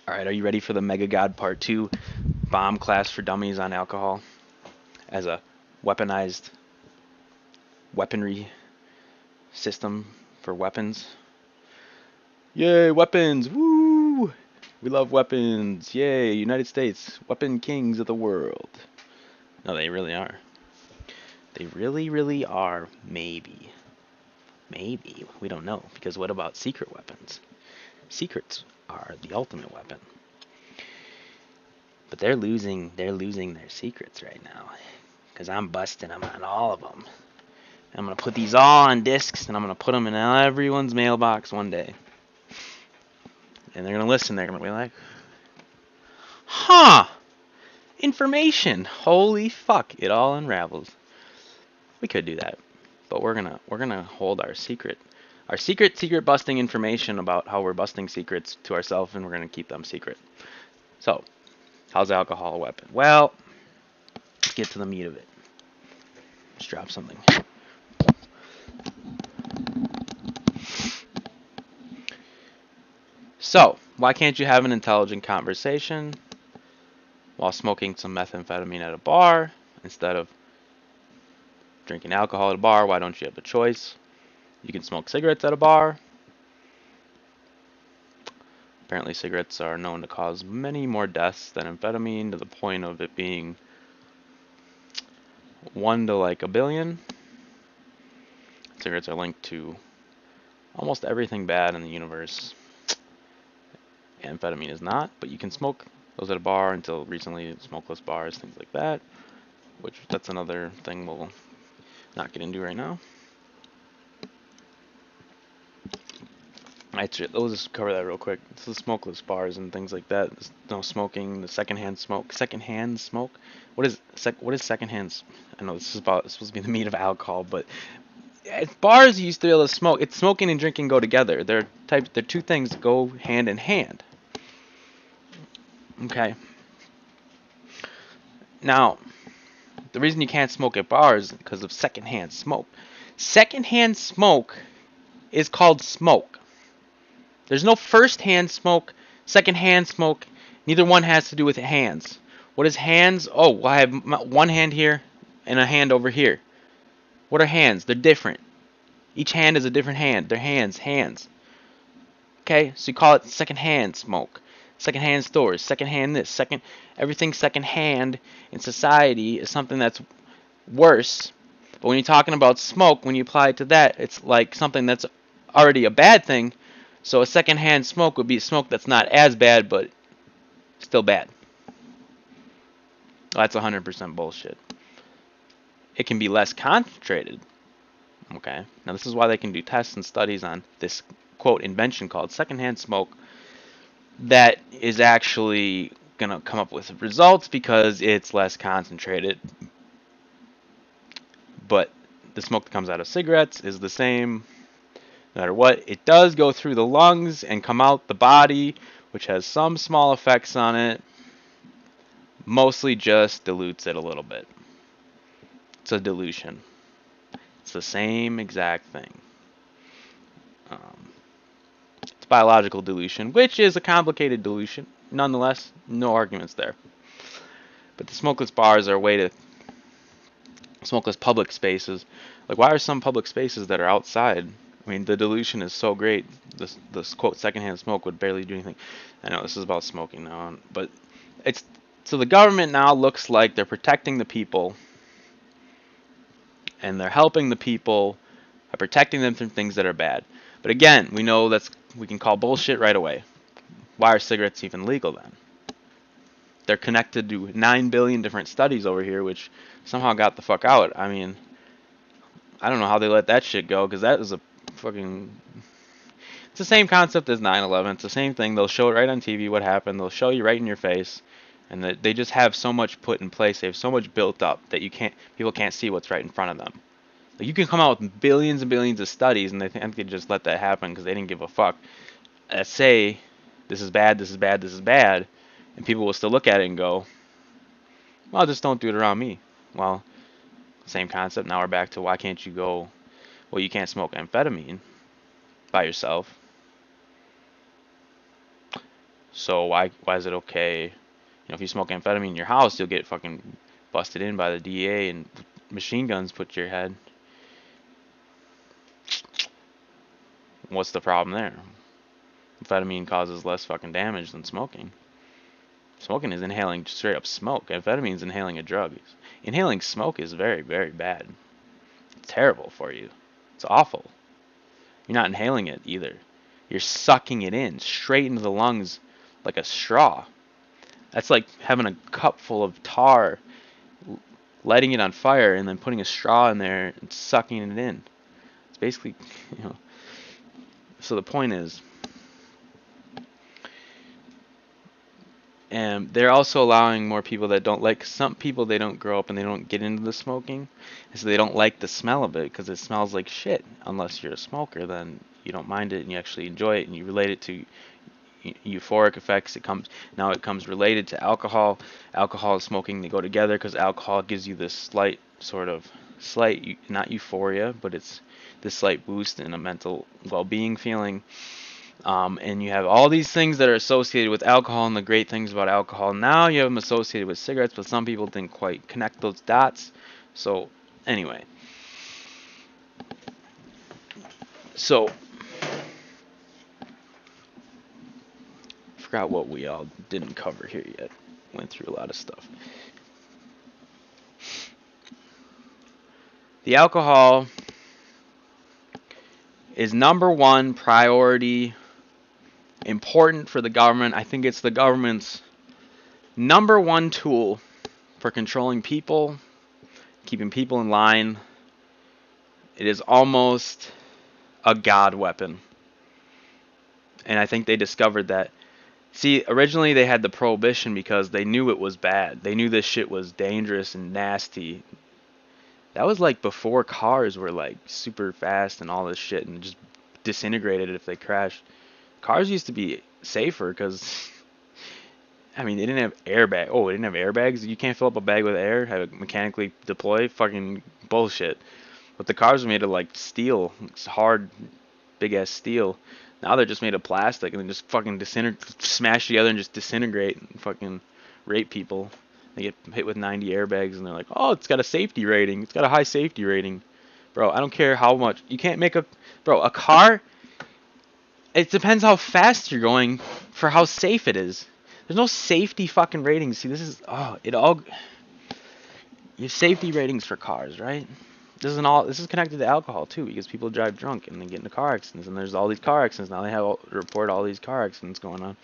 All right, are you ready for the Mega God Part 2 bomb class for dummies on alcohol as a weaponized weaponry system for weapons? Yay, weapons! Woo! We love weapons. Yay, United States, weapon kings of the world. No, they really are. They really, really are. Maybe. Maybe. We don't know. Because what about secret weapons? Secrets are the ultimate weapon. But they're losing their secrets right now. Because I'm busting them on all of them. I'm going to put these all on discs, and I'm going to put them in everyone's mailbox one day. And they're going to listen. They're going to be like, huh, information. Holy fuck, it all unravels. We could do that. But we're gonna hold our secret busting information about how we're busting secrets to ourselves, and we're going to keep them secret. So, how's alcohol a weapon? Well, let's get to the meat of it. Let's drop something. So, why can't you have an intelligent conversation while smoking some methamphetamine at a bar instead of drinking alcohol at a bar? Why don't you have a choice? You can smoke cigarettes at a bar. Apparently, cigarettes are known to cause many more deaths than amphetamine, to the point of it being 1 to like a billion. Cigarettes are linked to almost everything bad in the universe. Amphetamine is not, but you can smoke those at a bar. Until recently, smokeless bars, things like that, which that's another thing we'll not get into right now. Let's just cover that real quick. This is smokeless bars and things like that. There's no smoking, the secondhand smoke. Secondhand smoke? What is secondhand? I know this is supposed to be the meat of alcohol, but at bars you used to be able to smoke. It's smoking and drinking go together. They're two things that go hand in hand. Okay. Now, the reason you can't smoke at bars is because of secondhand smoke. Secondhand smoke is called smoke. There's no first-hand smoke, second-hand smoke. Neither one has to do with hands. What is hands? Oh, well, I have one hand here and a hand over here. What are hands? They're different. Each hand is a different hand. They're hands. Okay, so you call it second-hand smoke. Second-hand stores, second-hand this, everything second-hand in society is something that's worse. But when you're talking about smoke, when you apply it to that, it's like something that's already a bad thing. So a secondhand smoke would be smoke that's not as bad, but still bad. Well, that's 100% bullshit. It can be less concentrated. Okay. Now this is why they can do tests and studies on this quote invention called secondhand smoke that is actually gonna come up with results because it's less concentrated. But the smoke that comes out of cigarettes is the same no matter what. It does go through the lungs and come out the body, which has some small effects on it. Mostly just dilutes it a little bit. It's a dilution. It's the same exact thing. It's biological dilution, which is a complicated dilution. Nonetheless, no arguments there. But the smokeless bars are a way to smokeless public spaces. Like, why are some public spaces that are outside? I mean, the dilution is so great. This quote secondhand smoke would barely do anything. I know this is about smoking now, but it's so the government now looks like they're protecting the people, and they're helping the people by protecting them from things that are bad. But again, we can call bullshit right away. Why are cigarettes even legal then? They're connected to 9 billion different studies over here, which somehow got the fuck out. I mean, I don't know how they let that shit go, because that is a fucking... It's the same concept as 9/11. It's the same thing. They'll show it right on TV what happened. They'll show you right in your face. And they just have so much put in place. They have so much built up that people can't see what's right in front of them. Like, you can come out with billions and billions of studies, and they think they just let that happen because they didn't give a fuck. Say, this is bad, this is bad, this is bad, and people will still look at it and go, well, just don't do it around me. Well, same concept. Now we're back to why can't you go, well, you can't smoke amphetamine by yourself. So why is it okay? If you smoke amphetamine in your house, you'll get fucking busted in by the DEA and machine guns put to your head. What's the problem there? Amphetamine causes less fucking damage than smoking. Smoking is inhaling straight up smoke. Amphetamine is inhaling a drug. Inhaling smoke is very, very bad. It's terrible for you. It's awful. You're not inhaling it either. You're sucking it in straight into the lungs like a straw. That's like having a cup full of tar, lighting it on fire, and then putting a straw in there and sucking it in. It's basically, you know. So the point is, and they're also allowing more people that don't like. Some people, they don't grow up and they don't get into the smoking, and so they don't like the smell of it because it smells like shit. Unless you're a smoker, then you don't mind it and you actually enjoy it and you relate it to euphoric effects. It comes related to alcohol. Alcohol and smoking, they go together because alcohol gives you this slight, not euphoria, but it's this slight boost in a mental well-being feeling. And you have all these things that are associated with alcohol and the great things about alcohol. Now you have them associated with cigarettes, but some people didn't quite connect those dots. So anyway, so forgot what we all didn't cover here yet. Went through a lot of stuff. The alcohol is number one priority, important for the government. I think it's the government's number one tool for controlling people, keeping people in line. It is almost a god weapon. And I think they discovered that. See, originally they had the prohibition because they knew it was bad. They knew this shit was dangerous and nasty. That was like before cars were like super fast and all this shit and just disintegrated if they crashed. Cars used to be safer because, I mean, they didn't have airbag. Oh, they didn't have airbags? You can't fill up a bag with air, have it mechanically deploy? Fucking bullshit. But the cars were made of like steel. It's hard, big ass steel. Now they're just made of plastic and they just fucking smash together and just disintegrate and fucking rape people. They get hit with 90 airbags and they're like, oh, it's got a safety rating. It's got a high safety rating. Bro, I don't care how much. You can't make a... Bro, a car... It depends how fast you're going for how safe it is. There's no safety fucking ratings. See, this is... Oh, it all... You have safety ratings for cars, right? This is connected to alcohol too, because people drive drunk and they get into car accidents, and there's all these car accidents now. They have report all these car accidents going on.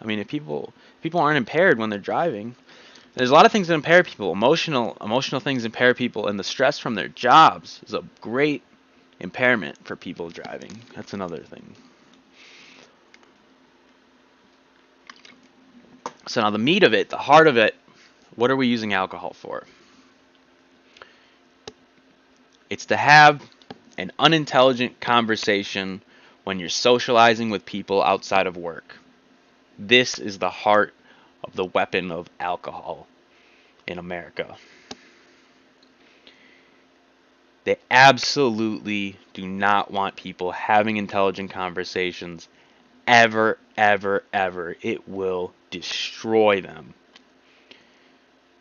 I mean, if people aren't impaired when they're driving, there's a lot of things that impair people. Emotional things impair people, and the stress from their jobs is a great impairment for people driving. That's another thing. So now the meat of it, the heart of it, what are we using alcohol for? It's to have an unintelligent conversation when you're socializing with people outside of work. This is the heart of the weapon of alcohol in America. They absolutely do not want people having intelligent conversations ever, ever, ever. It will destroy them.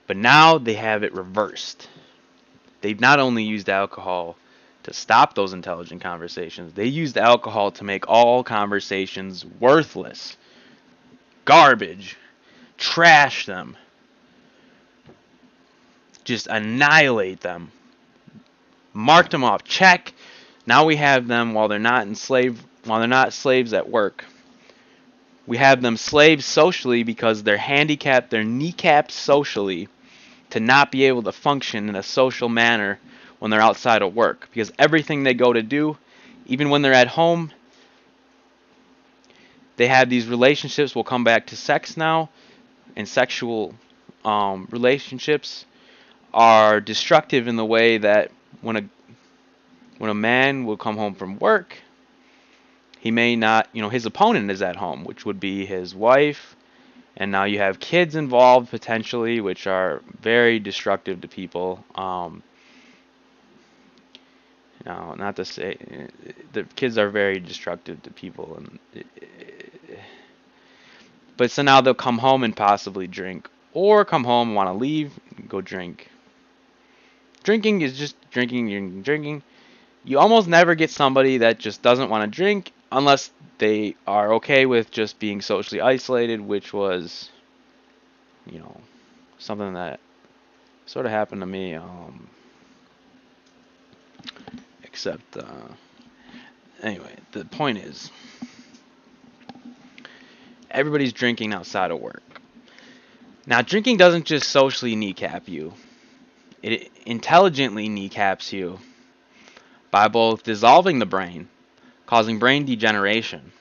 But now they have it reversed. They've not only used alcohol to stop those intelligent conversations, they used alcohol to make all conversations worthless. Garbage. Trash them. Just annihilate them. Marked them off. Check. Now we have them while they're not slaves at work. We have them slaves socially because they're handicapped, they're kneecapped socially to not be able to function in a social manner when they're outside of work. Because everything they go to do, even when they're at home, they have these relationships. We'll come back to sex now. And sexual relationships are destructive in the way that when a man will come home from work, he may not, his opponent is at home, which would be his wife, and now you have kids involved potentially, which are very destructive to people. No, not to say the kids are very destructive to people, and But so now they'll come home and possibly drink, or come home and want to leave, go drink. Drinking is just drinking, drinking. You almost never get somebody that just doesn't want to drink unless they are okay with just being socially isolated, which was, something that sort of happened to me. Except, anyway, the point is, everybody's drinking outside of work. Now, drinking doesn't just socially kneecap you. It intelligently kneecaps you by both dissolving the brain, causing brain degeneration.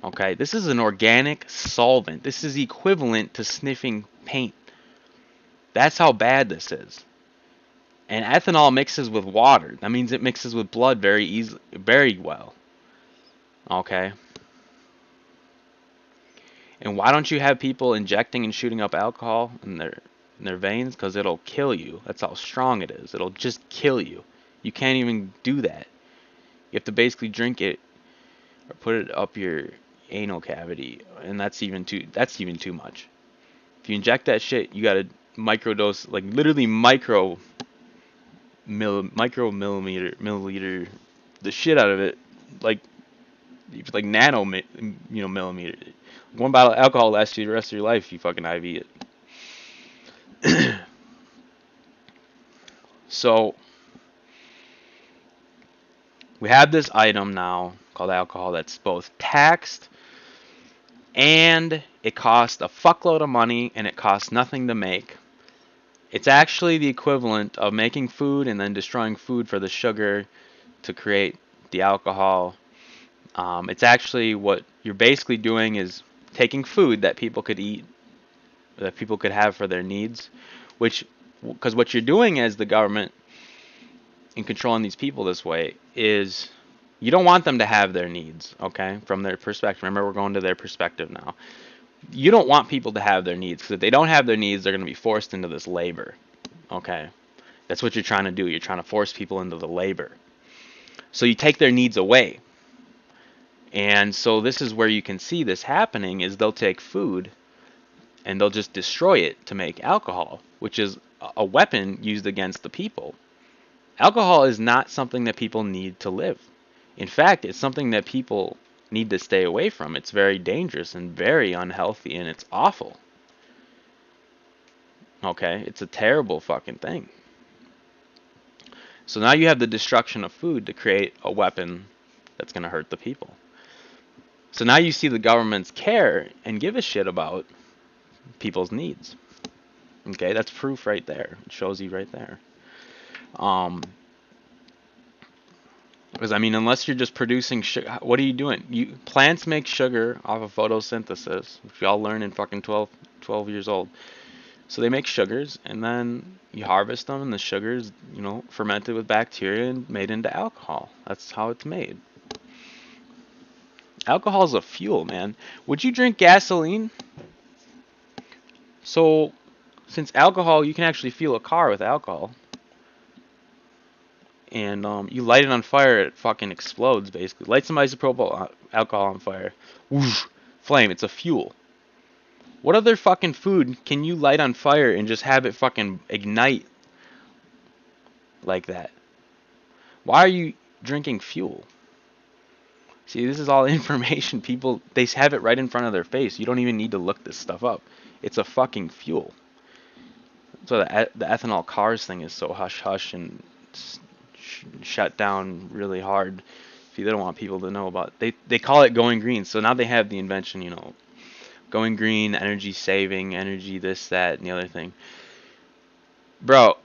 Okay, this is an organic solvent. This is equivalent to sniffing paint. That's how bad this is. And ethanol mixes with water. That means it mixes with blood very easily, very well. Okay. And why don't you have people injecting and shooting up alcohol in their veins? Because it'll kill you. That's how strong it is. It'll just kill you. You can't even do that. You have to basically drink it or put it up your anal cavity, and that's even too much. If you inject that shit, you gotta microdose, like literally milliliter the shit out of it, like nano millimeter. One bottle of alcohol lasts you the rest of your life if you fucking IV it. So we have this item now called alcohol that's both taxed and it costs a fuckload of money and it costs nothing to make. It's actually the equivalent of making food and then destroying food for the sugar to create the alcohol. It's actually what you're basically doing is taking food that people could eat, that people could have for their needs, because what you're doing as the government in controlling these people this way is you don't want them to have their needs, okay, from their perspective. Remember, we're going to their perspective now. You don't want people to have their needs, because if they don't have their needs, they're going to be forced into this labor, okay? That's what you're trying to do. You're trying to force people into the labor. So you take their needs away. And so this is where you can see this happening, is they'll take food and they'll just destroy it to make alcohol, which is a weapon used against the people. Alcohol is not something that people need to live. In fact, it's something that people need to stay away from. It's very dangerous and very unhealthy, and it's awful. Okay? It's a terrible fucking thing. So now you have the destruction of food to create a weapon that's going to hurt the people. So now you see the governments care and give a shit about people's needs. Okay? That's proof right there. It shows you right there. Because, I mean, unless you're just producing sugar, what are you doing? Plants make sugar off of photosynthesis, which we all learn in fucking 12 years old. So they make sugars, and then you harvest them, and the sugar's, fermented with bacteria and made into alcohol. That's how it's made. Alcohol is a fuel, man. Would you drink gasoline? So, since alcohol, you can actually fuel a car with alcohol. And you light it on fire, it fucking explodes, basically. Light some isopropyl alcohol on fire. Whoosh, flame, it's a fuel. What other fucking food can you light on fire and just have it fucking ignite like that? Why are you drinking fuel? See, this is all information. People, they have it right in front of their face. You don't even need to look this stuff up. It's a fucking fuel. So the ethanol cars thing is so hush-hush and shut down really hard. They don't want people to know about it. They call it going green. So now they have the invention, going green, energy saving, energy this, that, and the other thing. Bro,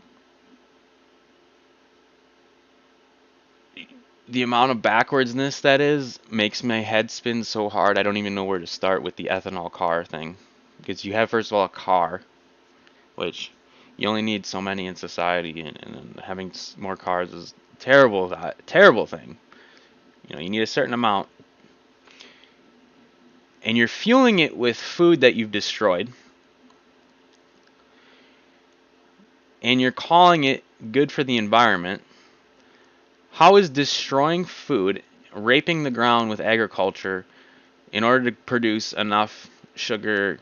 the amount of backwardsness that is makes my head spin so hard I don't even know where to start with the ethanol car thing. Because you have, first of all, a car, which you only need so many in society, and having more cars is terrible thing. You need a certain amount. And you're fueling it with food that you've destroyed. And you're calling it good for the environment. How is destroying food, raping the ground with agriculture in order to produce enough sugar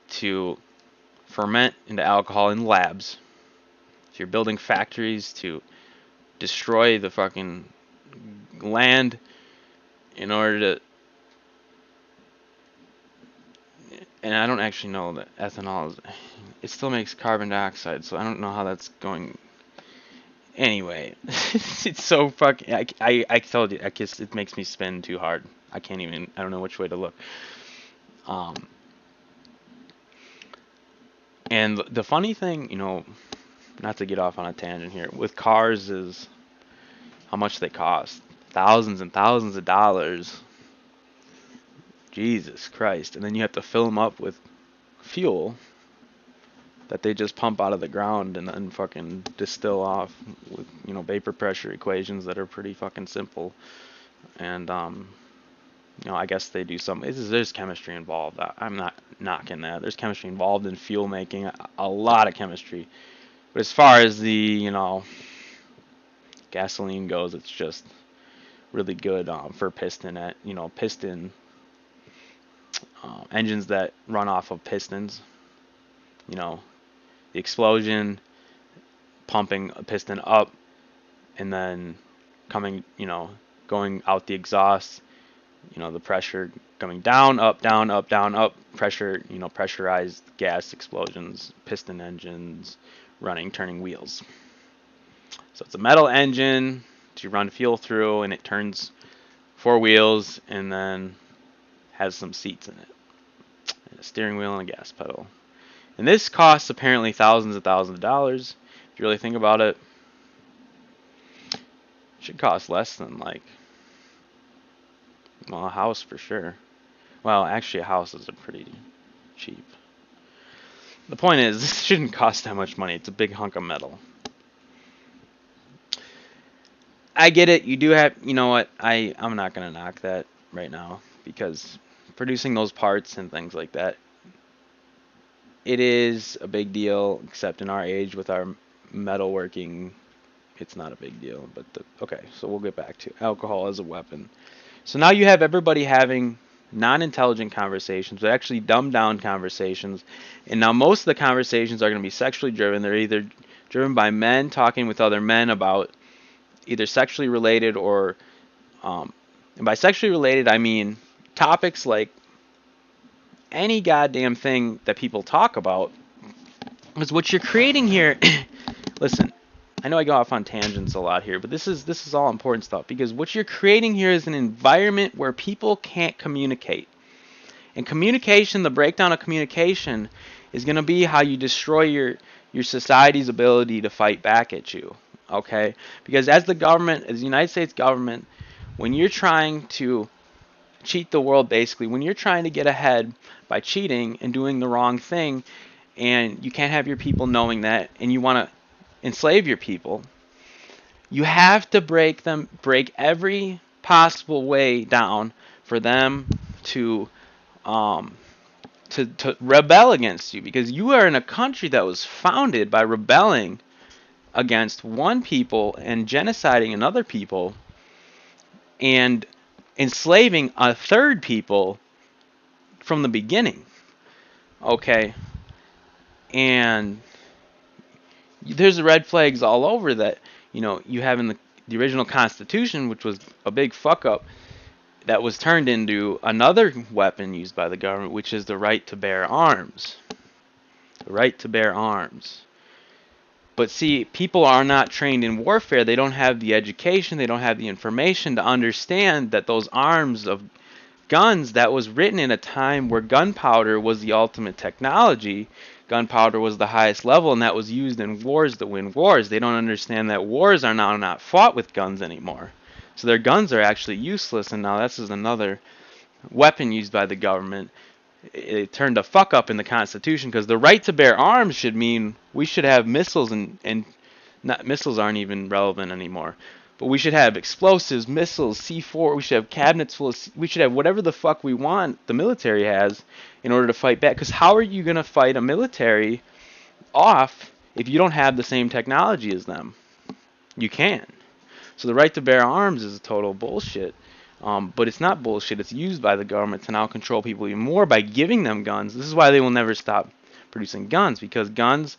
to ferment into alcohol in labs. So you're building factories to destroy the fucking land in order to. And I don't actually know that ethanol is. It still makes carbon dioxide, so I don't know how that's going. Anyway, it's so fucking. I told you, I guess it makes me spin too hard. I can't even. I don't know which way to look. Um, and the funny thing, not to get off on a tangent here, with cars is how much they cost. Thousands and thousands of dollars. Jesus Christ. And then you have to fill them up with fuel that they just pump out of the ground and then fucking distill off with, vapor pressure equations that are pretty fucking simple. And, I guess they do some, there's chemistry involved. I'm not knocking that. There's chemistry involved in fuel making, a lot of chemistry. But as far as the, gasoline goes, it's just really good for piston engines that run off of pistons. The explosion, pumping a piston up, and then going out the exhaust. The pressure coming down, up, down, up, down, up. Pressure, pressurized gas explosions, piston engines, turning wheels. So it's a metal engine to run fuel through, and it turns 4 wheels, and then has some seats in it, and a steering wheel and a gas pedal. And this costs apparently thousands of dollars. If you really think about it, it should cost less than a house for sure. Well, actually, houses are pretty cheap. The point is, this shouldn't cost that much money. It's a big hunk of metal. I get it. You do have, you know what? I'm not gonna knock that right now because producing those parts and things like that, it is a big deal. Except in our age with our metalworking, it's not a big deal. But okay, so we'll get back to alcohol as a weapon. So now you have everybody having non-intelligent conversations, but actually dumbed down conversations. And now most of the conversations are going to be sexually driven. They're either driven by men talking with other men about either sexually related or, and by sexually related, I mean topics like any goddamn thing that people talk about. Because what you're creating here, listen, I know I go off on tangents a lot here, but this is all important stuff because what you're creating here is an environment where people can't communicate. And communication, the breakdown of communication, is going to be how you destroy your society's ability to fight back at you. Okay? Because as the United States government, when you're trying to cheat the world, basically, when you're trying to get ahead by cheating and doing the wrong thing, and you can't have your people knowing that, and you want to enslave your people, you have to break every possible way down for them to rebel against you, because you are in a country that was founded by rebelling against one people and genociding another people and enslaving a third people from the beginning. Okay? And there's red flags all over that, you have in the original Constitution, which was a big fuck up, that was turned into another weapon used by the government, which is the right to bear arms. The right to bear arms. But see, people are not trained in warfare. They don't have the education, they don't have the information to understand that those arms of guns, that was written in a time where gunpowder was the ultimate technology. Gunpowder was the highest level, and that was used in wars to win wars. They don't understand that wars are now not fought with guns anymore. So their guns are actually useless, and now this is another weapon used by the government. It turned a fuck up in the Constitution, because the right to bear arms should mean we should have missiles, and not, missiles aren't even relevant anymore. But we should have explosives, missiles, C4. We should have cabinets full of. We should have whatever the fuck we want. The military has in order to fight back. Because how are you gonna fight a military off if you don't have the same technology as them? You can. So the right to bear arms is total bullshit. But it's not bullshit. It's used by the government to now control people even more by giving them guns. This is why they will never stop producing guns, because guns,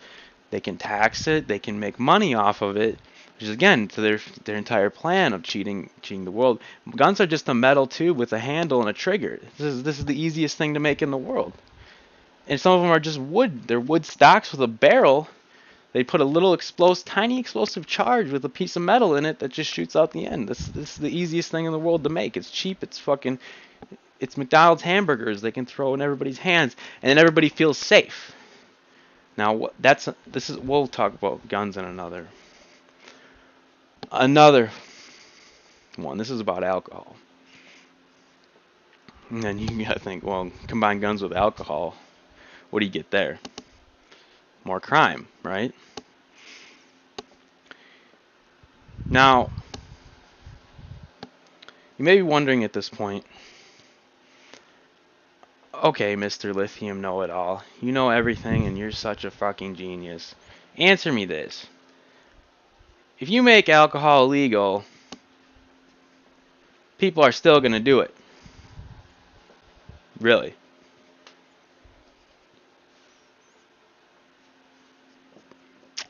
they can tax it, they can make money off of it, which is again to their entire plan of cheating the world. Guns are just a metal tube with a handle and a trigger. This is the easiest thing to make in the world. And some of them are just wood. They're wood stocks with a barrel. They put a little tiny explosive charge with a piece of metal in it that just shoots out the end. This is the easiest thing in the world to make. It's cheap. It's McDonald's hamburgers they can throw in everybody's hands, and then everybody feels safe. Now we'll talk about guns in another one. This is about alcohol. And then you gotta think, well, combine guns with alcohol, what do you get there? More crime, right? Now, you may be wondering at this point, okay, Mr. Lithium Know-It-All, you know everything and you're such a fucking genius. Answer me this. If you make alcohol legal, people are still gonna do it. Really?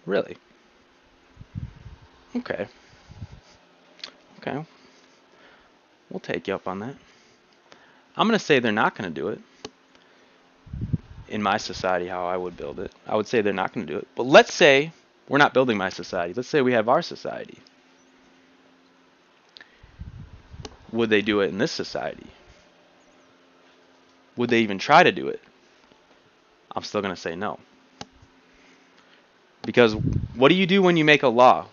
Really? Okay. Okay. We'll take you up on that. I'm going to say they're not going to do it. In my society, how I would build it, I would say they're not going to do it. But let's say we're not building my society. Let's say we have our society. Would they do it in this society? Would they even try to do it? I'm still going to say no. Because what do you do when you make a law?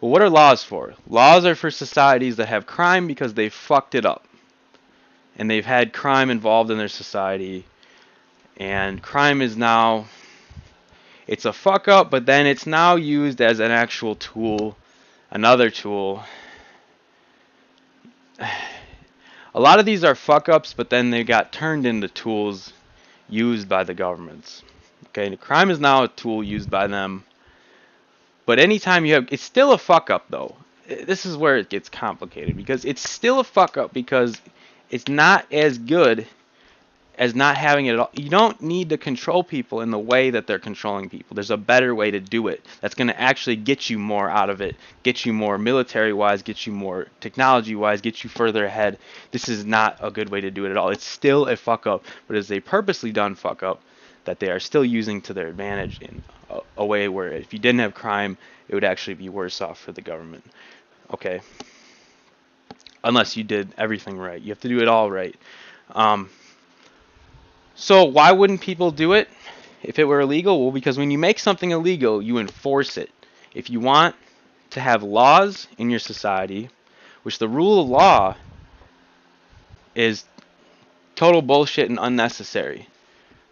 Well, what are laws for? Laws are for societies that have crime because they fucked it up. And they've had crime involved in their society. And crime is now, it's a fuck up, but then it's now used as an actual tool, another tool. A lot of these are fuck ups, but then they got turned into tools used by the governments. Okay, the crime is now a tool used by them. But anytime you have, it's still a fuck up though. This is where it gets complicated, because it's still a fuck up because it's not as good as not having it at all. You don't need to control people in the way that they're controlling people. There's a better way to do it that's going to actually get you more out of it, get you more military-wise, get you more technology-wise, get you further ahead. This is not a good way to do it at all. It's still a fuck-up, but it's a purposely done fuck-up that they are still using to their advantage in a way where if you didn't have crime, it would actually be worse off for the government. Okay? Unless you did everything right. You have to do it all right. So why wouldn't people do it if it were illegal? Well, because when you make something illegal, you enforce it. If you want to have laws in your society, which the rule of law is total bullshit and unnecessary.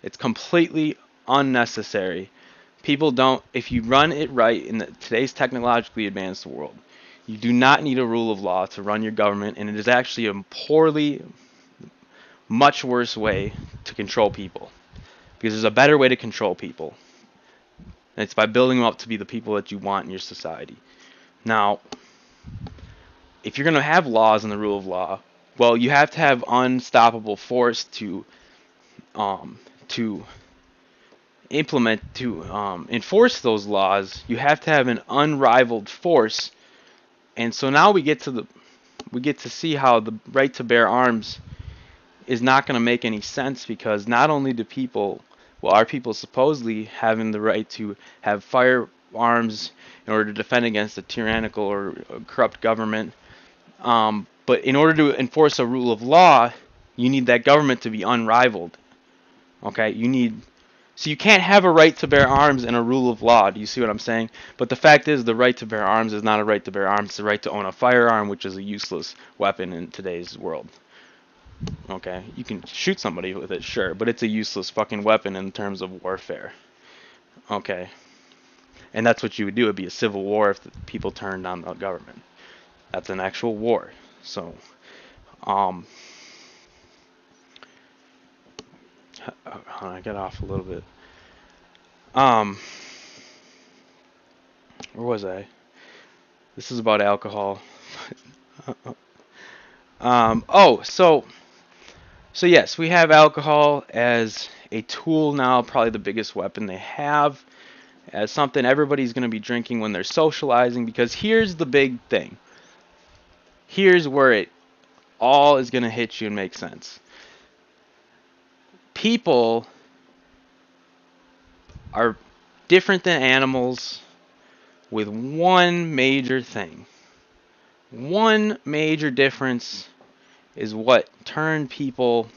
It's completely unnecessary. People don't, if you run it right in today's technologically advanced world, you do not need a rule of law to run your government, and it is actually a much worse way to control people, because there's a better way to control people, and it's by building them up to be the people that you want in your society. Now, if you're going to have laws and the rule of law, well, you have to have unstoppable force to enforce those laws. You have to have an unrivaled force, and so now we get to see how the right to bear arms is not going to make any sense, because not only are people supposedly having the right to have firearms in order to defend against a tyrannical or a corrupt government, but in order to enforce a rule of law, you need that government to be unrivaled. Okay, so you can't have a right to bear arms and a rule of law. Do you see what I'm saying? But the fact is, the right to bear arms is not a right to bear arms. It's the right to own a firearm, which is a useless weapon in today's world. Okay, you can shoot somebody with it, sure, but it's a useless fucking weapon in terms of warfare. Okay, and that's what you would do. It'd be a civil war if the people turned on the government. That's an actual war. So, I got off a little bit. Where was I? This is about alcohol. So yes, we have alcohol as a tool now, probably the biggest weapon they have, as something everybody's going to be drinking when they're socializing, because here's the big thing. Here's where it all is going to hit you and make sense. People are different than animals with one major thing. One major difference is what turned people,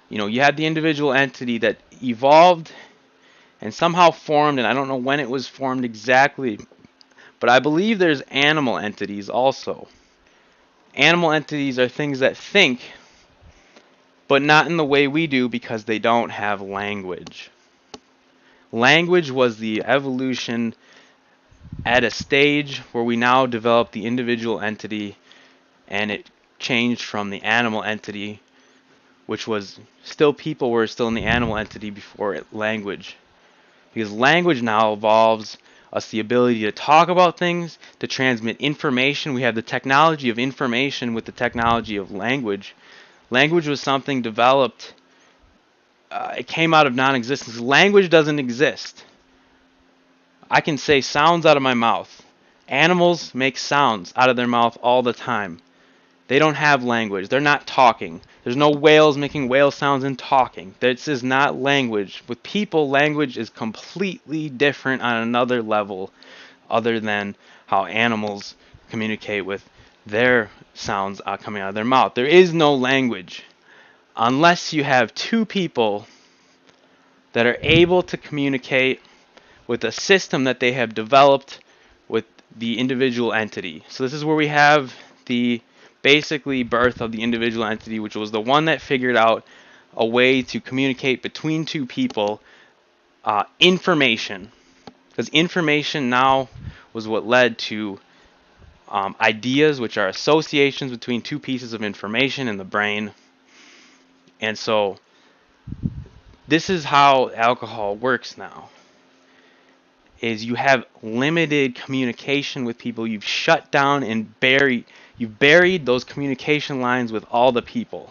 you had the individual entity that evolved and somehow formed, and I don't know when it was formed exactly, but I believe there's animal entities also. Animal entities are things that think, but not in the way we do because they don't have language. Language was the evolution at a stage where we now develop the individual entity, and it changed from the animal entity, which was still people were still in the animal entity before language. Because language now evolves us the ability to talk about things, to transmit information. We have the technology of information with the technology of language. Language was something developed, it came out of non-existence. Language doesn't exist. I can say sounds out of my mouth. Animals make sounds out of their mouth all the time. They don't have language. They're not talking. There's no whales making whale sounds and talking. This is not language. With people, language is completely different on another level other than how animals communicate with their sounds coming out of their mouth. There is no language unless you have two people that are able to communicate with a system that they have developed with the individual entity. So this is where we have the basically birth of the individual entity, which was the one that figured out a way to communicate between two people information. Because information now was what led to ideas, which are associations between two pieces of information in the brain. And so this is how alcohol works now. Is you have limited communication with people. You've shut down and you've buried those communication lines with all the people.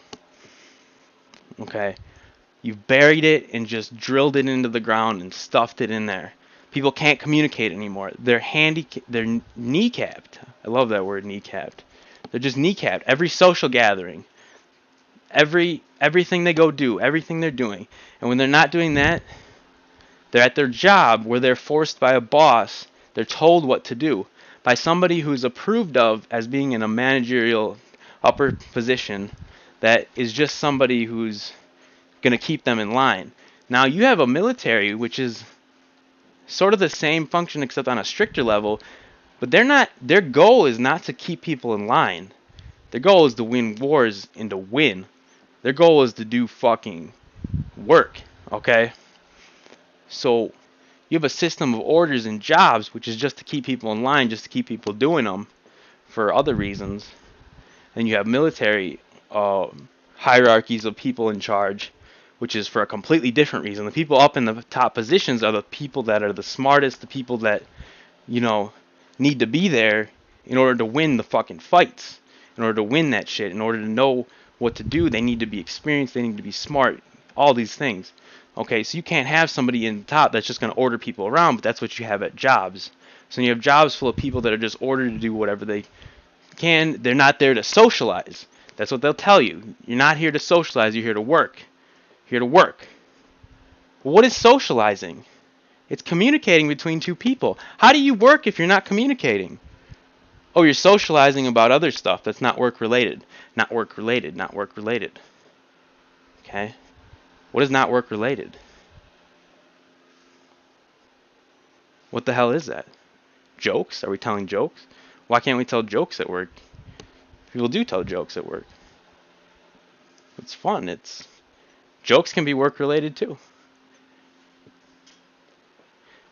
Okay? You've buried it and just drilled it into the ground and stuffed it in there. People can't communicate anymore. They're kneecapped. I love that word, kneecapped. They're just kneecapped. Every social gathering, everything they go do, everything they're doing. And when they're not doing that, they're at their job where they're forced by a boss. They're told what to do by somebody who's approved of as being in a managerial upper position that is just somebody who's going to keep them in line. Now you have a military, which is sort of the same function except on a stricter level, but their goal is not to keep people in line. Their goal is to win wars and to win. Their goal is to do fucking work, okay? So you have a system of orders and jobs, which is just to keep people in line, just to keep people doing them for other reasons. And you have military hierarchies of people in charge, which is for a completely different reason. The people up in the top positions are the people that are the smartest, the people that, need to be there in order to win the fucking fights, in order to win that shit, in order to know what to do. They need to be experienced, they need to be smart, all these things. Okay, so you can't have somebody in the top that's just going to order people around, but that's what you have at jobs. So you have jobs full of people that are just ordered to do whatever they can. They're not there to socialize. That's what they'll tell you. You're not here to socialize, you're here to work. You're here to work. Well, what is socializing? It's communicating between two people. How do you work if you're not communicating? Oh, you're socializing about other stuff that's not work related. Not work related, not work related. Okay? What is not work related? What the hell is that? Jokes? Are we telling jokes? Why can't we tell jokes at work? People do tell jokes at work. It's fun. Jokes can be work related too.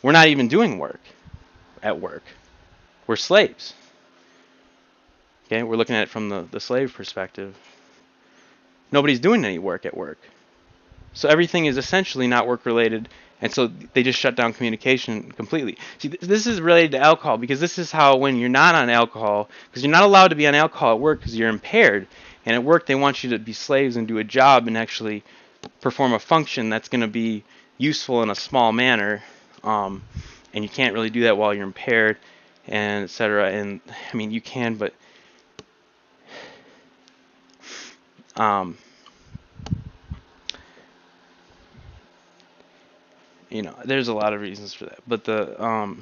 We're not even doing work at work. We're slaves. Okay, we're looking at it from the slave perspective. Nobody's doing any work at work. So everything is essentially not work related, and so they just shut down communication completely. See, this is related to alcohol, because this is how when you're not on alcohol, because you're not allowed to be on alcohol at work because you're impaired. And at work, they want you to be slaves and do a job and actually perform a function that's going to be useful in a small manner. And you can't really do that while you're impaired, and etc. And I mean, you can, but um, there's a lot of reasons for that. But the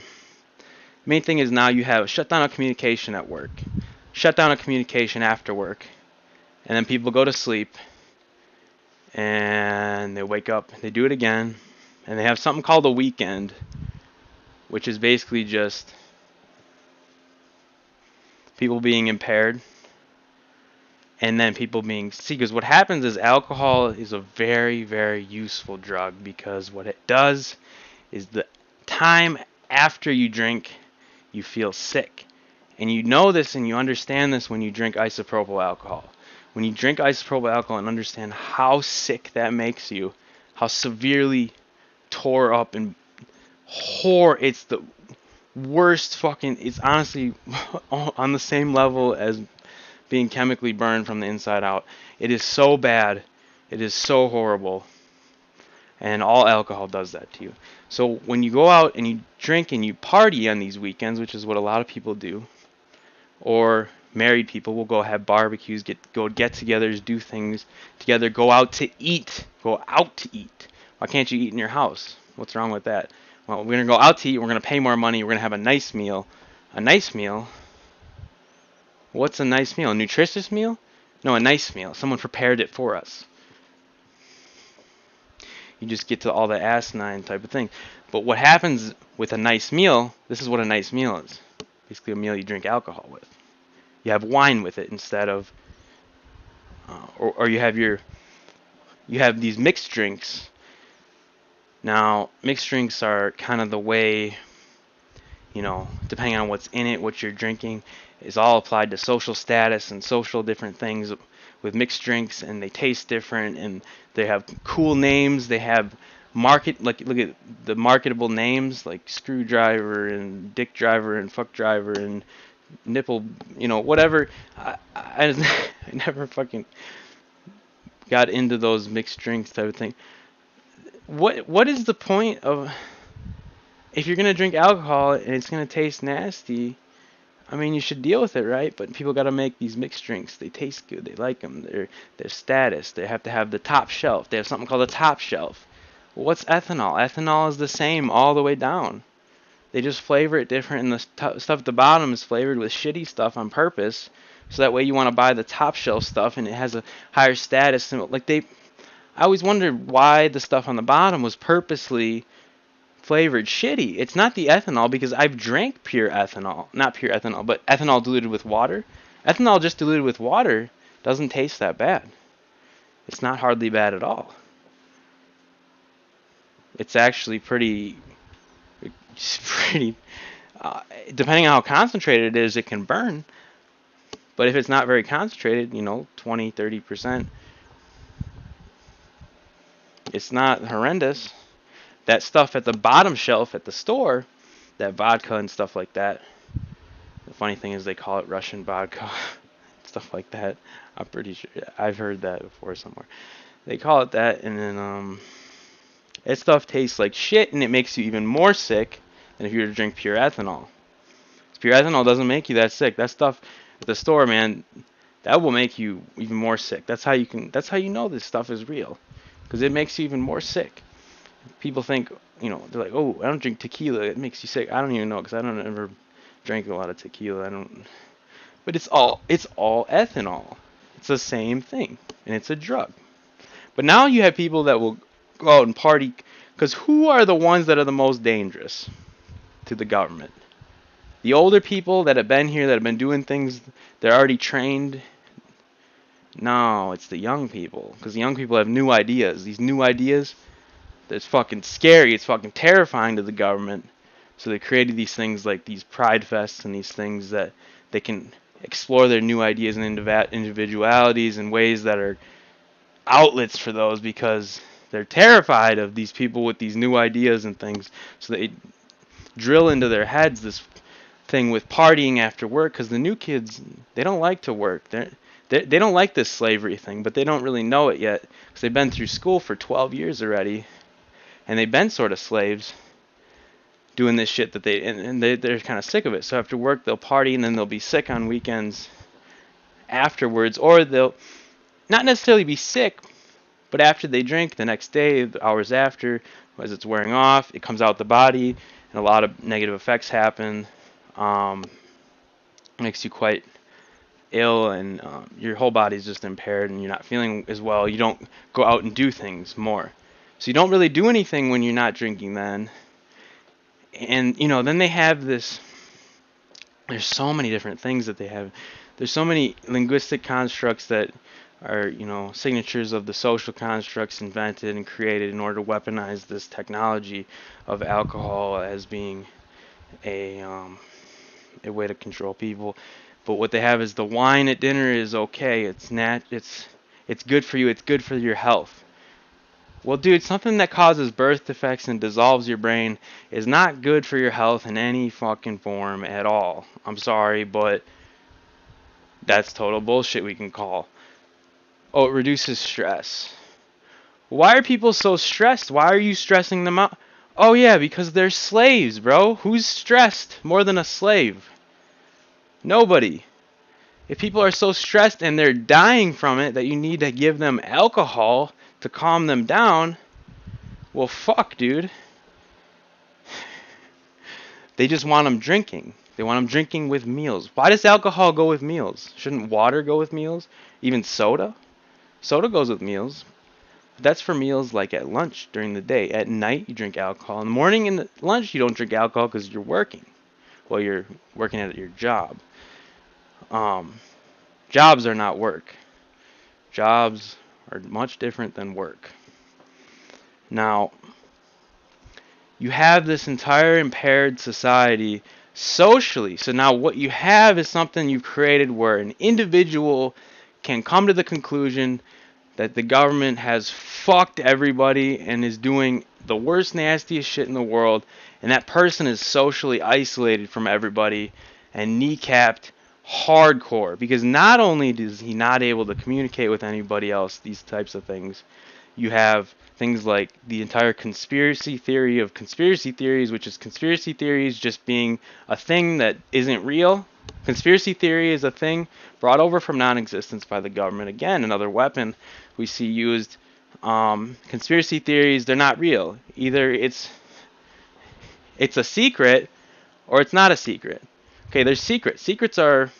main thing is now you have shut down of communication at work, shut down of communication after work, and then people go to sleep, and they wake up, they do it again, and they have something called a weekend, which is basically just people being impaired, and then people being, see, because what happens is alcohol is a very, very useful drug, because what it does is the time after you drink, you feel sick. And you know this and you understand this when you drink isopropyl alcohol. When you drink isopropyl alcohol and understand how sick that makes you, how severely tore up and it's the worst fucking, it's honestly on the same level as being chemically burned from the inside out. It is so bad. It is so horrible. And all alcohol does that to you. So when you go out and you drink and you party on these weekends, which is what a lot of people do, or married people will go have barbecues, go get-togethers, do things together, go out to eat. Go out to eat. Why can't you eat in your house? What's wrong with that? Well, we're going to go out to eat. We're going to pay more money. We're going to have a nice meal. A nice meal? What's a nice meal? A nutritious meal? No, a nice meal. Someone prepared it for us. You just get to all the asinine type of thing. But what happens with a nice meal, this is what a nice meal is. Basically a meal you drink alcohol with. You have wine with it instead of, or you have these mixed drinks. Now, mixed drinks are kind of the way, depending on what's in it, what you're drinking, is all applied to social status and social different things with mixed drinks, and they taste different, and they have cool names. They have look at the marketable names like screwdriver and dick driver and fuck driver and nipple, whatever. I never fucking got into those mixed drinks type of thing. What is the point of, if you're gonna drink alcohol and it's gonna taste nasty? I mean, you should deal with it, right? But people got to make these mixed drinks. They taste good. They like them. They're status. They have to have the top shelf. They have something called a top shelf. Well, what's ethanol? Ethanol is the same all the way down. They just flavor it different, and the stuff at the bottom is flavored with shitty stuff on purpose, so that way you want to buy the top shelf stuff, and it has a higher status. I always wondered why the stuff on the bottom was purposely flavored shitty. It's not the ethanol, because I've drank pure ethanol. Not pure ethanol, but ethanol diluted with water. Ethanol just diluted with water doesn't taste that bad. It's not hardly bad at all. It's actually pretty depending on how concentrated it is, it can burn. But if it's not very concentrated, 20, 30%, it's not horrendous. That stuff at the bottom shelf at the store, that vodka and stuff like that. The funny thing is they call it Russian vodka, stuff like that. I'm pretty sure I've heard that before somewhere. They call it that, and then that stuff tastes like shit, and it makes you even more sick than if you were to drink pure ethanol. Pure ethanol doesn't make you that sick. That stuff at the store, man, that will make you even more sick. That's how you know this stuff is real, because it makes you even more sick. People think, they're like, oh, I don't drink tequila, it makes you sick. I don't even know, because I don't ever drink a lot of tequila. But it's all ethanol. It's the same thing, and it's a drug. But now you have people that will go out and party, because who are the ones that are the most dangerous to the government? The older people that have been here, that have been doing things, they're already trained. No, it's the young people, because the young people have new ideas. These new ideas, it's fucking scary. It's fucking terrifying to the government. So they created these things like these pride fests and these things that they can explore their new ideas and individualities in ways that are outlets for those, because they're terrified of these people with these new ideas and things. So they drill into their heads this thing with partying after work, because the new kids, they don't like to work. They don't like this slavery thing, but they don't really know it yet because they've been through school for 12 years already, and they've been sort of slaves doing this shit that they're kind of sick of it. So after work they'll party and then they'll be sick on weekends afterwards, or they'll not necessarily be sick, but after they drink the next day, the hours after, as it's wearing off, it comes out the body, and a lot of negative effects happen. Makes you quite ill, and your whole body's just impaired, and you're not feeling as well. You don't go out and do things more, so you don't really do anything when you're not drinking then. And then they have this. There's so many different things that they have. There's so many linguistic constructs that are, signatures of the social constructs invented and created in order to weaponize this technology of alcohol as being a way to control people. But what they have is the wine at dinner is okay. It's good for you. It's good for your health. Well, dude, something that causes birth defects and dissolves your brain is not good for your health in any fucking form at all. I'm sorry, but that's total bullshit we can call. Oh, it reduces stress. Why are people so stressed? Why are you stressing them out? Oh yeah, because they're slaves, bro. Who's stressed more than a slave? Nobody. If people are so stressed and they're dying from it that you need to give them alcohol to calm them down, well, fuck, dude. They just want them drinking. They want them drinking with meals. Why does alcohol go with meals? Shouldn't water go with meals? Even soda? Soda goes with meals. That's for meals like at lunch during the day. At night, you drink alcohol. In the morning and the lunch, you don't drink alcohol because you're working. Well, you're working at your job. Jobs are not work. Jobs are much different than work. Now, you have this entire impaired society socially. So now what you have is something you've created where an individual can come to the conclusion that the government has fucked everybody and is doing the worst, nastiest shit in the world, and that person is socially isolated from everybody and kneecapped hardcore, because not only is he not able to communicate with anybody else, these types of things, you have things like the entire conspiracy theory of conspiracy theories, which is conspiracy theories just being a thing that isn't real. Conspiracy theory is a thing brought over from non-existence by the government. Again, another weapon we see used. Conspiracy theories, they're not real. Either it's a secret or it's not a secret. Okay, there's secrets. Secrets are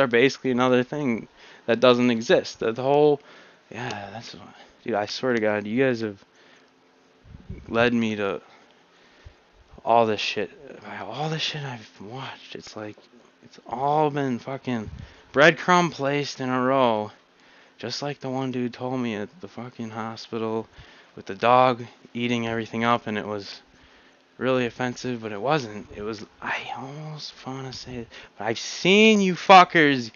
basically another thing that doesn't exist. The whole, dude, I swear to God, you guys have led me to all this shit I've watched. It's like, it's all been fucking breadcrumb placed in a row. Just like the one dude told me at the fucking hospital with the dog eating everything up, and it was really offensive, but it wasn't. It was, I almost want to say it, but I've seen you fuckers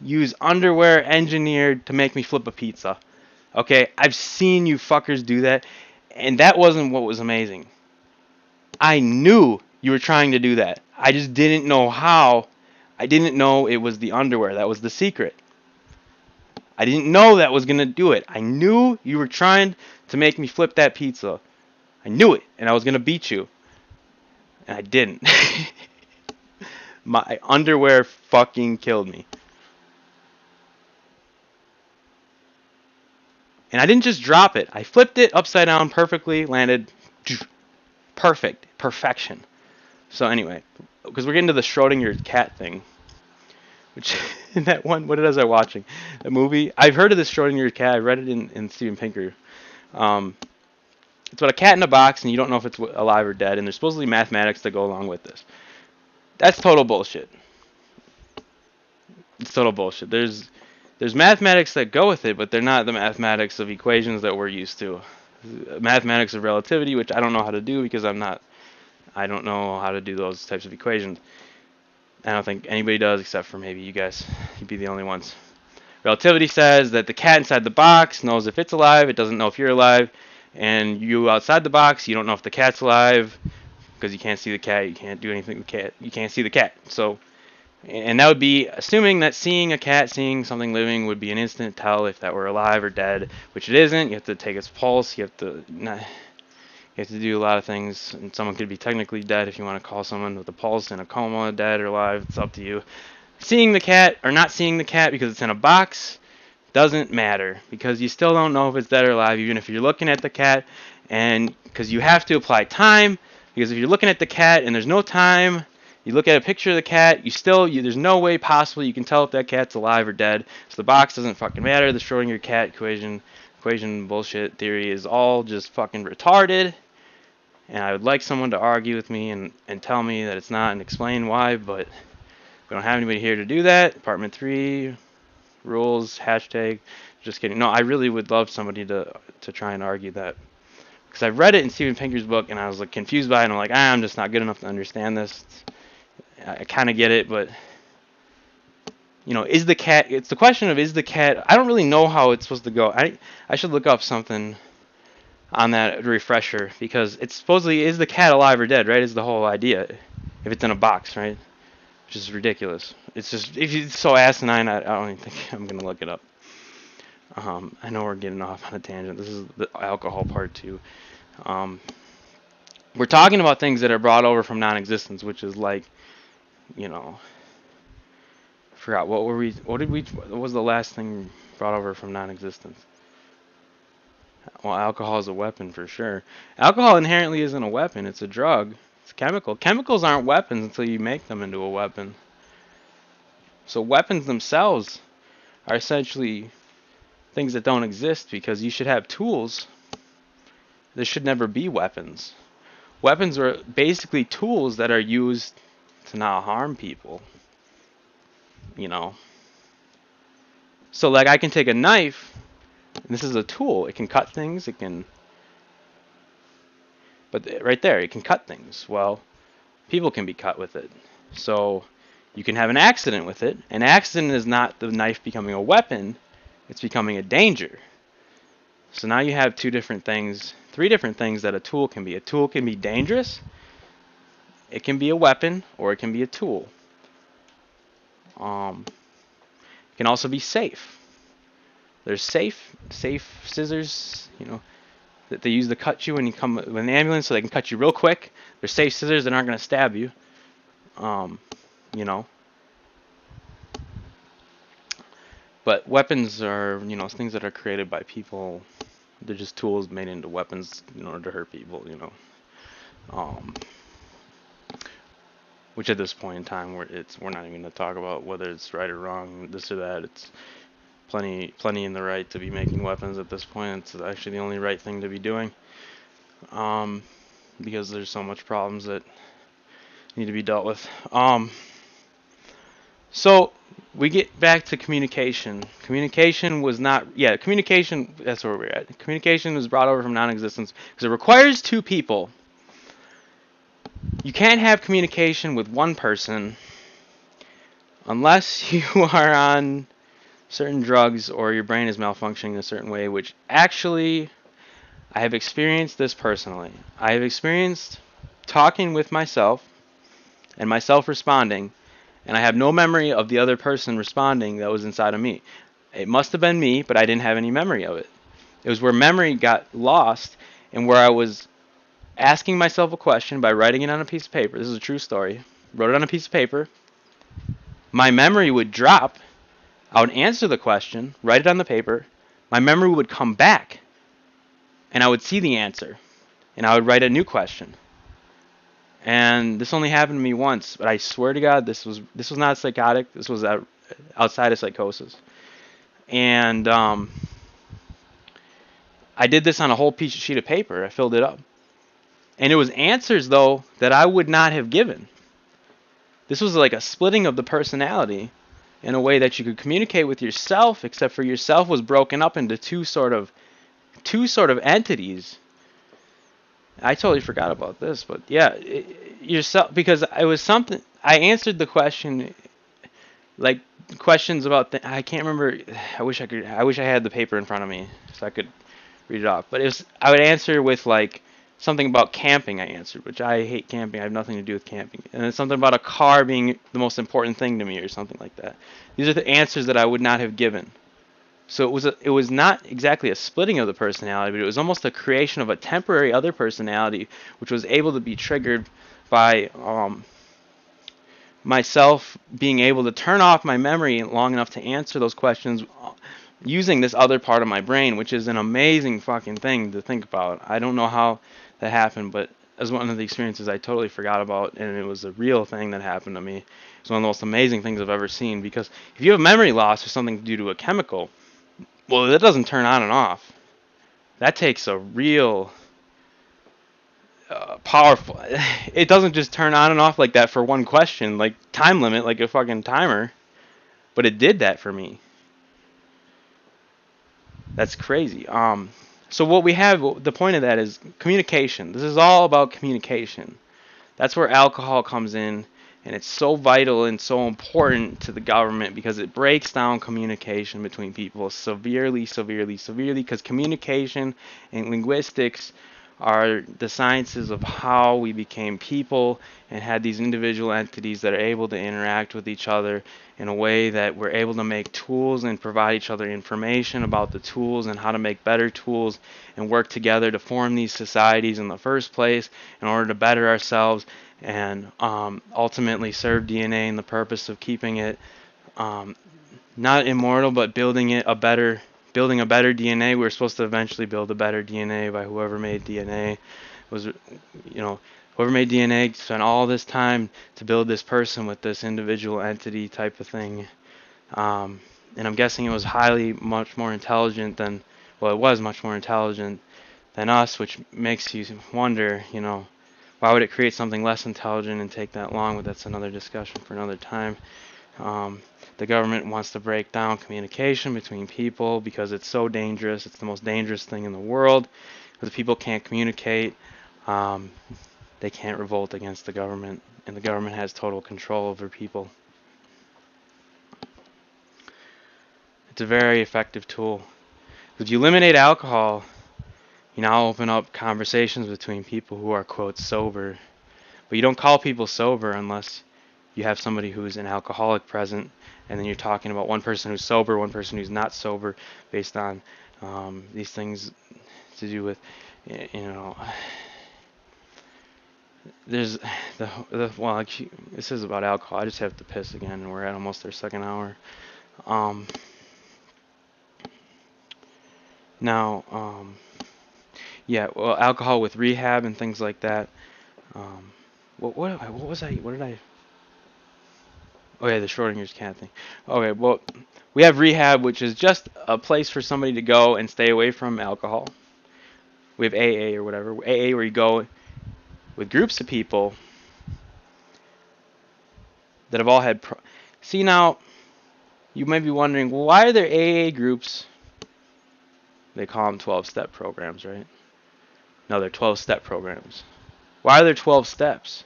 use underwear engineered to make me flip a pizza. Okay, I've seen you fuckers do that, and that wasn't what was amazing. I knew you were trying to do that. I just didn't know how. I didn't know it was the underwear. That was the secret. I didn't know that was going to do it. I knew you were trying to make me flip that pizza. I knew it, and I was going to beat you. And I didn't. My underwear fucking killed me. And I didn't just drop it. I flipped it upside down perfectly, landed perfection. So anyway, because we're getting to the Schrodinger cat thing. Which, that one, what was I watching? A movie? I've heard of the Schrodinger cat. I read it in Steven Pinker. It's about a cat in a box, and you don't know if it's alive or dead, and there's supposedly mathematics that go along with this. That's total bullshit. It's total bullshit. There's mathematics that go with it, but they're not the mathematics of equations that we're used to. Mathematics of relativity, which I don't know how to do because I don't know how to do those types of equations. I don't think anybody does except for maybe you guys. You'd be the only ones. Relativity says that the cat inside the box knows if it's alive, it doesn't know if you're alive, and you outside the box, you don't know if the cat's alive because you can't see the cat, you can't do anything with the cat, you can't see the cat. So And that would be assuming that seeing a cat, seeing something living would be an instant tell if that were alive or dead, which it isn't. You have to take its pulse. You have to do a lot of things, and someone could be technically dead if you want to call someone with a pulse in a coma dead or alive. It's up to you. Seeing the cat or not seeing the cat because it's in a box doesn't matter, because you still don't know if it's dead or alive, even if you're looking at the cat, and because you have to apply time, because if you're looking at the cat and there's no time, you look at a picture of the cat, there's no way possible you can tell if that cat's alive or dead. So the box doesn't fucking matter. The Schrodinger cat equation bullshit theory is all just fucking retarded. And I would like someone to argue with me and tell me that it's not and explain why, but we don't have anybody here to do that. Department 3 rules, hashtag, just kidding. No, I really would love somebody to try and argue that. Because I've read it in Steven Pinker's book and I was like confused by it, and I'm like, I'm just not good enough to understand this. I kind of get it, but is the cat, it's the question of is the cat, I don't really know how it's supposed to go. I should look up something on that refresher, because it's supposedly is the cat alive or dead, right? Is the whole idea if it's in a box, right? Which is ridiculous. It's just if it's so asinine, I don't even think I'm gonna look it up. I know we're getting off on a tangent. This is the alcohol part too. We're talking about things that are brought over from non-existence, which is like, I forgot what was the last thing brought over from non-existence? Well, alcohol is a weapon for sure. Alcohol inherently isn't a weapon. It's a drug. It's a chemical. Chemicals aren't weapons until you make them into a weapon. So weapons themselves are essentially things that don't exist, because you should have tools. There should never be weapons. Weapons are basically tools that are used to not harm people. So like I can take a knife, and this is a tool. It can cut things. But right there, it can cut things. Well, people can be cut with it. So you can have an accident with it. An accident is not the knife becoming a weapon. It's becoming a danger. So now you have three different things that a tool can be. A tool can be dangerous, it can be a weapon, or it can be a tool. It can also be safe. There's safe scissors, that they use to cut you when you come with an ambulance, so they can cut you real quick. There's safe scissors that aren't going to stab you. But weapons are, things that are created by people. They're just tools made into weapons in order to hurt people, Which at this point in time, we're not even going to talk about whether it's right or wrong, this or that. It's plenty in the right to be making weapons at this point. It's actually the only right thing to be doing, because there's so much problems that need to be dealt with. So we get back to communication. Communication, that's where we're at. Communication was brought over from non-existence because it requires two people. You can't have communication with one person unless you are on certain drugs or your brain is malfunctioning in a certain way, which actually I have experienced this personally. I have experienced talking with myself and myself responding, and I have no memory of the other person responding that was inside of me. It must have been me, but I didn't have any memory of it. It was where memory got lost, and where I was asking myself a question by writing it on a piece of paper. This is a true story. Wrote it on a piece of paper. My memory would drop. I would answer the question, write it on the paper. My memory would come back, and I would see the answer, and I would write a new question. And this only happened to me once, but I swear to God, this was not psychotic. This was outside of psychosis. And I did this on a whole sheet of paper. I filled it up. And it was answers, though, that I would not have given. This was like a splitting of the personality in a way that you could communicate with yourself, except for yourself was broken up into two sort of entities. I totally forgot about this, but yeah, yourself, because it was something. I answered the question, like questions about. I can't remember. I wish I had the paper in front of me so I could read it off. But I would answer with like Something about camping, I answered, which I hate camping. I have nothing to do with camping. And then something about a car being the most important thing to me, or something like that. These are the answers that I would not have given. So it was not exactly a splitting of the personality, but it was almost a creation of a temporary other personality, which was able to be triggered by myself being able to turn off my memory long enough to answer those questions using this other part of my brain, which is an amazing fucking thing to think about. I don't know how that happened, but as one of the experiences I totally forgot about, and it was a real thing that happened to me. It's one of the most amazing things I've ever seen, because if you have memory loss or something due to a chemical, well, that doesn't turn on and off. That takes a real powerful. It doesn't just turn on and off like that for one question, like time limit, like a fucking timer. But it did that for me. That's crazy. So what we have, the point of that is communication. This is all about communication. That's where alcohol comes in, and it's so vital and so important to the government because it breaks down communication between people severely, severely, severely, because communication and linguistics are the sciences of how we became people and had these individual entities that are able to interact with each other in a way that we're able to make tools and provide each other information about the tools and how to make better tools and work together to form these societies in the first place in order to better ourselves and ultimately serve DNA in the purpose of keeping it not immortal, but building a better DNA. We were supposed to eventually build a better DNA by whoever made DNA. Whoever made DNA spent all this time to build this person with this individual entity type of thing. And I'm guessing it was much more intelligent than, well, it was much more intelligent than us, which makes you wonder, why would it create something less intelligent and take that long? But that's another discussion for another time. The government wants to break down communication between people because it's so dangerous. It's the most dangerous thing in the world. If people can't communicate, they can't revolt against the government, and the government has total control over people. It's a very effective tool. If you eliminate alcohol, you now open up conversations between people who are, quote, sober. But you don't call people sober unless you have somebody who's an alcoholic present, and then you're talking about one person who's sober, one person who's not sober, based on these things to do with, there's well, actually, this is about alcohol. I just have to piss again, and we're at almost our second hour. Yeah, well, alcohol with rehab and things like that. What was I? What did I? Oh yeah, the Schrodinger's cat thing. Okay, well, we have rehab, which is just a place for somebody to go and stay away from alcohol. We have AA or whatever. AA where you go with groups of people that have all had. See, now, you might be wondering, well, why are there AA groups? They call them 12-step programs, right? No, they're 12-step programs. Why are there 12 steps?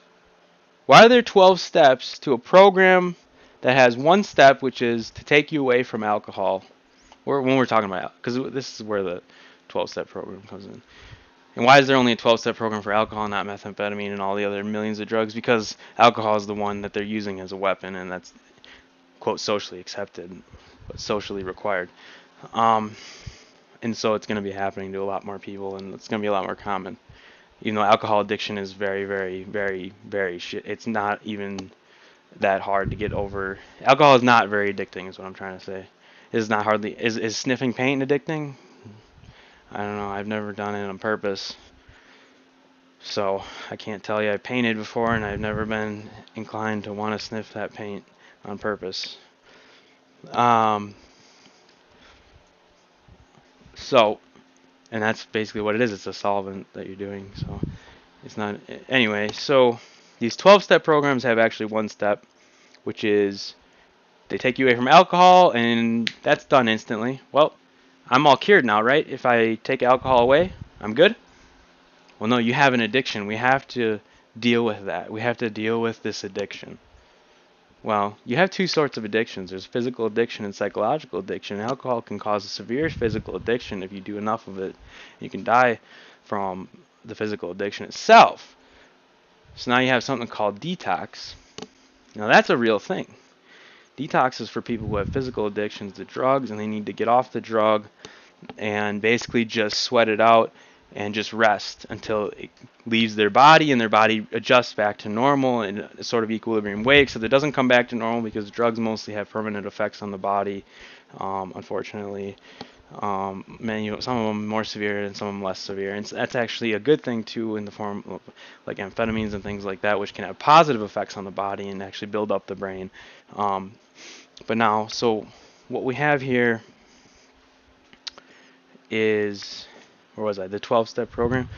Why are there 12 steps to a program that has one step, which is to take you away from alcohol? Or when we're talking about, because this is where the 12-step program comes in. And why is there only a 12-step program for alcohol, not methamphetamine and all the other millions of drugs? Because alcohol is the one that they're using as a weapon, and that's, quote, socially accepted, but socially required. And so it's going to be happening to a lot more people, and it's going to be a lot more common. Even though alcohol addiction is very, very, very, very shit. It's not even that hard to get over. Alcohol is not very addicting, is what I'm trying to say. It's not hardly. Is sniffing paint addicting? I don't know. I've never done it on purpose, so I can't tell you. I painted before, and I've never been inclined to want to sniff that paint on purpose. So, and that's basically what it is. It's a solvent that you're doing. So, it's not. Anyway, so these 12-step programs have actually one step, which is they take you away from alcohol, and that's done instantly. Well, I'm all cured now, right? If I take alcohol away, I'm good? Well, no, you have an addiction. We have to deal with that. We have to deal with this addiction. Well, you have two sorts of addictions. There's physical addiction and psychological addiction. Alcohol can cause a severe physical addiction if you do enough of it. You can die from the physical addiction itself. So now you have something called detox. Now that's a real thing. Detox is for people who have physical addictions to drugs and they need to get off the drug and basically just sweat it out and just rest until it leaves their body and their body adjusts back to normal in a sort of equilibrium way, except it doesn't come back to normal because drugs mostly have permanent effects on the body, unfortunately. Some of them more severe and some of them less severe, and that's actually a good thing too, in the form of like amphetamines and things like that, which can have positive effects on the body and actually build up the brain. But now, so what we have here is, where was I? The 12-step program.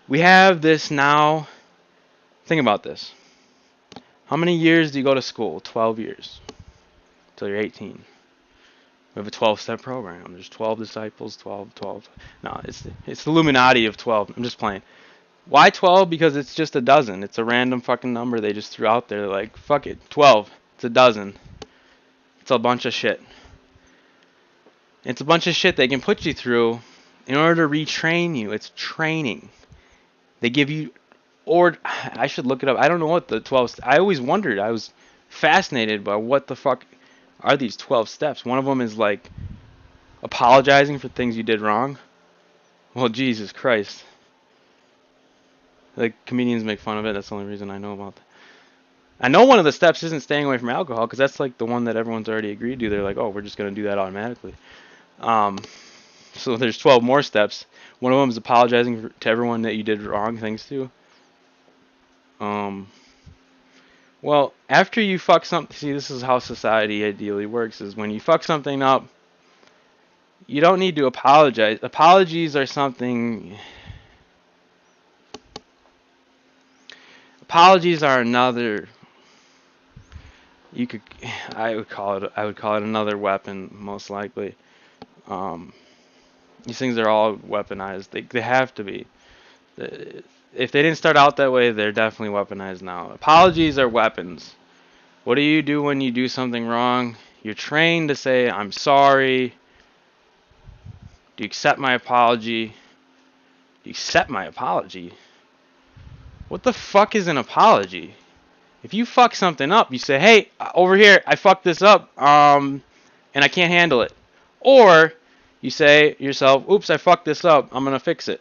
We have this now. Think about this. How many years do you go to school? 12 years. Till you're 18. We have a 12-step program. There's 12 disciples, 12, 12. No, it's the Illuminati of 12. I'm just playing. Why 12? Because it's just a dozen. It's a random fucking number they just threw out there. They're like, fuck it, 12. It's a dozen. It's a bunch of shit. It's a bunch of shit they can put you through in order to retrain you. It's training. They give you, or I should look it up. I don't know what the 12. I always wondered. I was fascinated by what the fuck are these 12 steps. One of them is like apologizing for things you did wrong. Well, Jesus Christ. Like, comedians make fun of it. That's the only reason I know about that. I know one of the steps isn't staying away from alcohol, because that's like the one that everyone's already agreed to. They're like, oh, we're just going to do that automatically. So there's 12 more steps. One of them is apologizing to everyone that you did wrong things to. Well, after you fuck something, see, this is how society ideally works, is when you fuck something up, you don't need to apologize. Apologies are something... Apologies are another... I would call it another weapon, most likely. These things are all weaponized. They have to be. If they didn't start out that way, they're definitely weaponized now. Apologies are weapons. What do you do when you do something wrong? You're trained to say, I'm sorry. Do you accept my apology? Do you accept my apology? What the fuck is an apology? If you fuck something up, you say, hey, over here, I fucked this up, and I can't handle it. Or you say yourself, oops, I fucked this up, I'm going to fix it.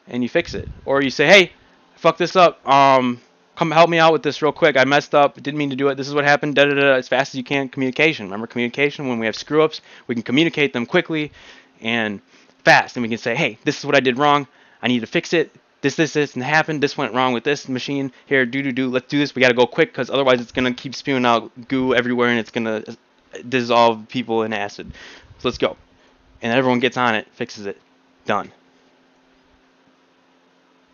And you fix it. Or you say, hey, I fucked this up, come help me out with this real quick. I messed up, didn't mean to do it, this is what happened, da-da-da, as fast as you can. Communication. Remember communication? When we have screw-ups, we can communicate them quickly and fast. And we can say, hey, this is what I did wrong, I need to fix it. This, and happened. This went wrong with this machine. Here, let's do this. We gotta go quick, because otherwise it's gonna keep spewing out goo everywhere, and it's gonna dissolve people in acid. So let's go. And everyone gets on it, fixes it, done.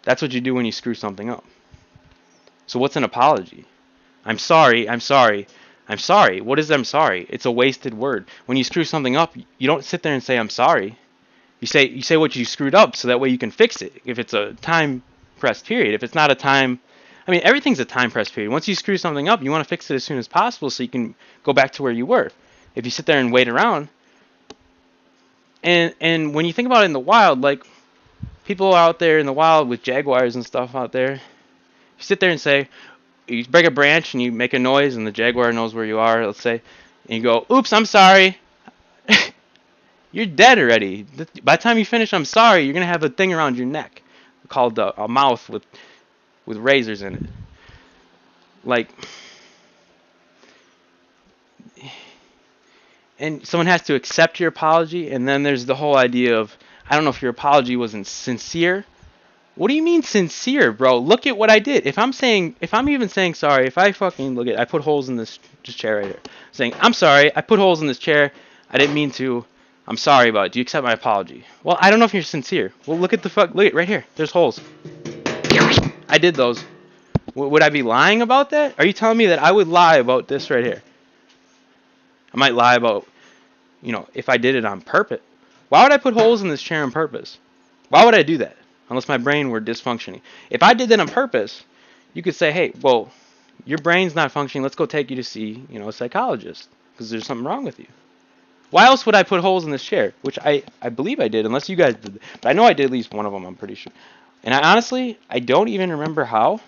That's what you do when you screw something up. So what's an apology? I'm sorry. I'm sorry. I'm sorry. What is I'm sorry? It's a wasted word. When you screw something up, you don't sit there and say I'm sorry. You say what you screwed up, so that way you can fix it. If it's a time pressed period, if it's not a time, I mean, everything's a time pressed period. Once you screw something up, you want to fix it as soon as possible so you can go back to where you were. If you sit there and wait around, and when you think about it in the wild, like people out there in the wild with jaguars and stuff out there, you sit there and say, you break a branch and you make a noise, and the jaguar knows where you are, let's say, and you go, oops, I'm sorry. You're dead already. By the time you finish, I'm sorry, you're going to have a thing around your neck called a mouth with razors in it. Like, and someone has to accept your apology, and then there's the whole idea of, I don't know if your apology wasn't sincere. What do you mean sincere, bro? Look at what I did. If I'm even saying sorry, if I fucking, look at, I put holes in this chair right here. Saying, I'm sorry, I put holes in this chair, I didn't mean to. I'm sorry about it. Do you accept my apology? Well, I don't know if you're sincere. Well, look at right here. There's holes. I did those. Would I be lying about that? Are you telling me that I would lie about this right here? I might lie about, if I did it on purpose. Why would I put holes in this chair on purpose? Why would I do that? Unless my brain were dysfunctioning. If I did that on purpose, you could say, hey, well, your brain's not functioning. Let's go take you to see, a psychologist, because there's something wrong with you. Why else would I put holes in this chair? Which I believe I did, unless you guys did. But I know I did at least one of them, I'm pretty sure. And I honestly, I don't even remember how.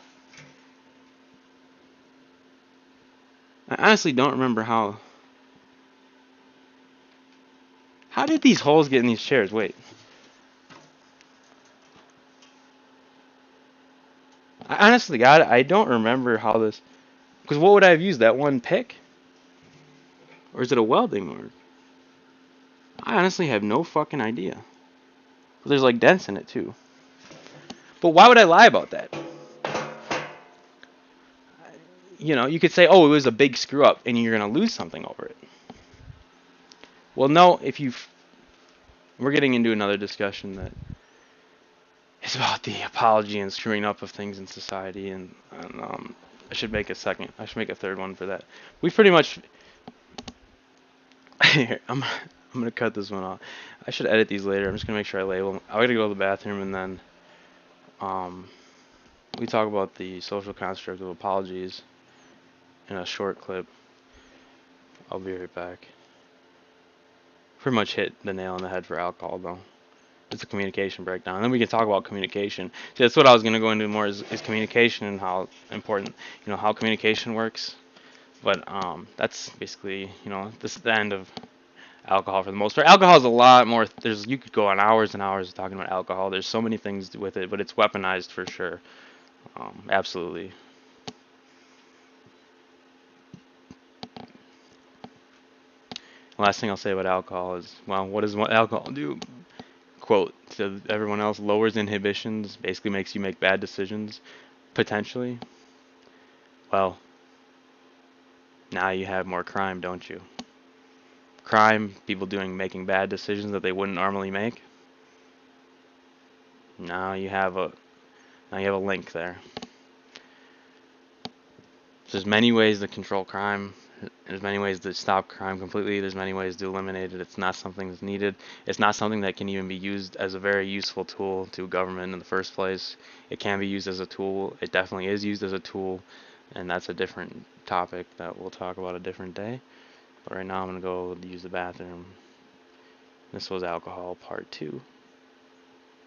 I honestly don't remember how. How did these holes get in these chairs? Wait. I honestly, God, I don't remember how this. Because what would I have used? That one pick? Or is it a welding mark? I honestly have no fucking idea. There's like dents in it too. But why would I lie about that? You know, you could say, oh, it was a big screw up and you're going to lose something over it. Well, no, if you. We're getting into another discussion that is about the apology and screwing up of things in society. And I should make a third one for that. We pretty much. Here, I'm gonna cut this one off. I should edit these later. I'm just gonna make sure I label them. I gotta go to the bathroom and then um, we talk about the social construct of apologies in a short clip. I'll be right back. Pretty much hit the nail on the head for alcohol though. It's a communication breakdown. And then we can talk about communication. See, that's what I was gonna go into more is communication and how important, how communication works. But that's basically, this is the end of alcohol for the most part. Alcohol is a lot more. You could go on hours and hours talking about alcohol. There's so many things with it, but it's weaponized for sure. Absolutely. Last thing I'll say about alcohol is, well, what does alcohol do? Quote to everyone else: lowers inhibitions, basically makes you make bad decisions, potentially. Well, now you have more crime, don't you? Crime, people making bad decisions that they wouldn't normally make. Now you have a link there. There's many ways to control crime. There's many ways to stop crime completely. There's many ways to eliminate it. It's not something that's needed. It's not something that can even be used as a very useful tool to government in the first place. It can be used as a tool. It definitely is used as a tool, and that's a different topic that we'll talk about a different day. But right now I'm going to go use the bathroom. This was alcohol part 2.